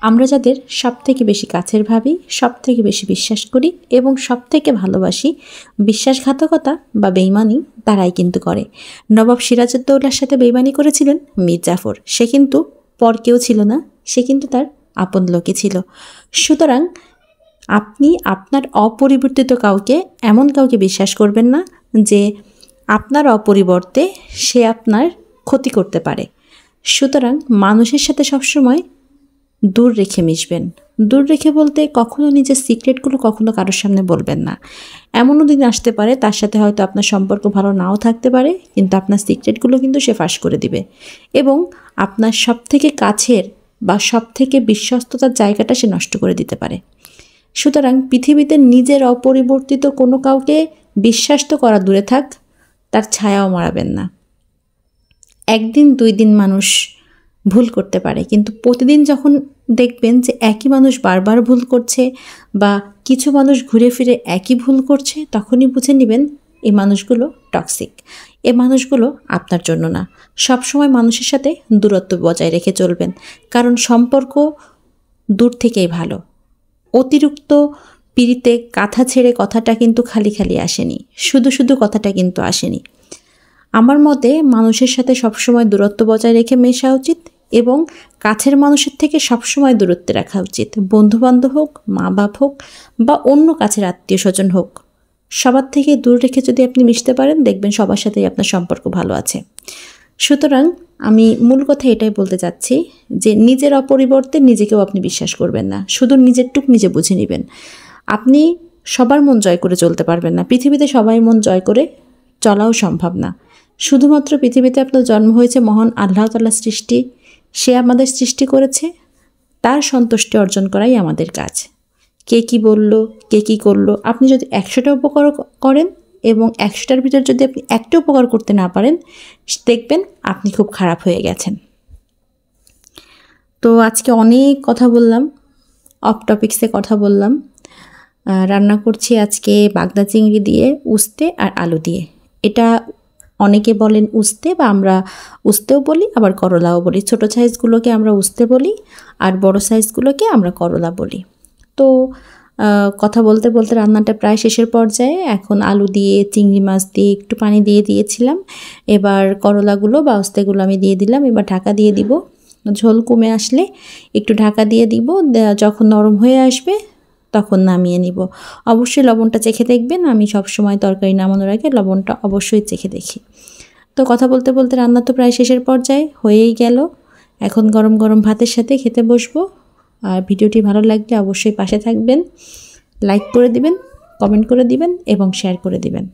আমরা যাদের সবথেকে বেশি কাছের ভাবি, সবথেকে বেশি বিশ্বাস করি এবং সবথেকে ভালোবাসি, বিশ্বাসঘাতকতা বা বেইমানি তারাই কিন্তু করে। নবাব সিরাজউদ্দৌলার সাথে বেইমানি করেছিলেন মীর জাফর। সে কিন্তু পর কেউ ছিল না, সে কিন্তু তার আপন লোকই ছিল। সুতরাং আপনি আপনার অপরিবর্তিত কাউকে, এমন কাউকে বিশ্বাস করবেন না যে আপনার অপরিবর্তে সে আপনার ক্ষতি করতে পারে। সুতরাং মানুষের সাথে সবসময় দূর রেখে মিশবেন। দূর রেখে বলতে কখনো নিজের সিক্রেটগুলো কখনো কারোর সামনে বলবেন না। এমনও দিন আসতে পারে তার সাথে হয়তো আপনার সম্পর্ক ভালো নাও থাকতে পারে, কিন্তু আপনার সিক্রেটগুলো কিন্তু সে ফাঁস করে দিবে এবং আপনার সবথেকে কাছের বা সবথেকে বিশ্বস্ততার জায়গাটা সে নষ্ট করে দিতে পারে। সুতরাং পৃথিবীতে নিজের অপরিবর্তিত কোনো কাউকে বিশ্বাস তো করা দূরে থাক, তার ছায়াও মারাবেন না। একদিন 2 দিন মানুষ ভুল করতে পারে, কিন্তু প্রতিদিন যখন দেখবেন যে একই মানুষ বারবার ভুল করছে বা কিছু মানুষ ঘুরে ফিরে একই ভুল করছে, তখনই বুঝে নেবেন এই মানুষগুলো টক্সিক। এই মানুষগুলো আপনার জন্য না। সবসময় মানুষের সাথে দূরত্ব বজায় রেখে চলবেন, কারণ সম্পর্ক দূর থেকেই ভালো। অতিরিক্ত পিড়িতে কাঁথা ছেড়ে কথাটা কিন্তু খালি খালি আসেনি, শুধু শুধু কথাটা কিন্তু আসেনি। আমার মতে মানুষের সাথে সবসময় দূরত্ব বজায় রেখে মেশা উচিত এবং কাছের মানুষের থেকে সবসময় দূরত্বে রাখা উচিত। বন্ধুবান্ধব হোক, মা বাপ হোক বা অন্য কাছের আত্মীয় স্বজন হোক, সবার থেকে দূর রেখে যদি আপনি মিশতে পারেন, দেখবেন সবার সাথেই আপনার সম্পর্ক ভালো আছে। সুতরাং আমি মূল কথা এটাই বলতে চাচ্ছি যে নিজের অপরিবর্তে নিজেকেও আপনি বিশ্বাস করবেন না। শুধু নিজেরটুক নিজে বুঝে নেবেন। আপনি সবার মন জয় করে চলতে পারবেন না, পৃথিবীতে সবাই মন জয় করে চলাও সম্ভব না। শুধুমাত্র পৃথিবীতে আপনার জন্ম হয়েছে মহান আল্লাহ তাআলার সৃষ্টি, সে আমাদের সৃষ্টি করেছে, তার সন্তুষ্টি অর্জন করাই আমাদের কাজ। কে কি বলল, কে কি করলো, আপনি যদি 100টা উপকার করেন এবং 100টার ভিতর যদি আপনি একটা উপকার করতে না পারেন, দেখবেন আপনি খুব খারাপ হয়ে গেছেন। তো আজকে অনেক কথা বললাম, অফ টপিক্সে কথা বললাম। রান্না করছি আজকে বাগদা চিংড়ি দিয়ে, উস্তে আর আলু দিয়ে। এটা অনেকে বলেন উস্তে, বা আমরা উস্তেও বলি আবার করলাও বলি। ছোটো সাইজগুলোকে আমরা উস্তে বলি আর বড় সাইজগুলোকে আমরা করলা বলি। তো কথা বলতে বলতে রান্নাটা প্রায় শেষের পর্যায়ে। এখন আলু দিয়ে, চিংড়ি মাছ দিয়ে একটু পানি দিয়ে দিয়েছিলাম। এবার করলাগুলো বা উস্তেগুলো আমি দিয়ে দিলাম। এবার ঢাকা দিয়ে দিব। ঝোল কমে আসলে একটু ঢাকা দিয়ে দিব। যখন নরম হয়ে আসবে তখন নামিয়ে নিব। অবশ্যই লবণটা চেখে দেখবেন। আমি সবসময় তরকারি নামানোর আগে লবণটা অবশ্যই চেখে দেখি। তো কথা বলতে বলতে রান্না তো প্রায় শেষের পর্যায়ে হয়েই গেল। এখন গরম গরম ভাতের সাথে খেতে বসবো। আর ভিডিওটি ভালো লাগলে অবশ্যই পাশে থাকবেন, লাইক করে দিবেন, কমেন্ট করে দিবেন এবং শেয়ার করে দিবেন।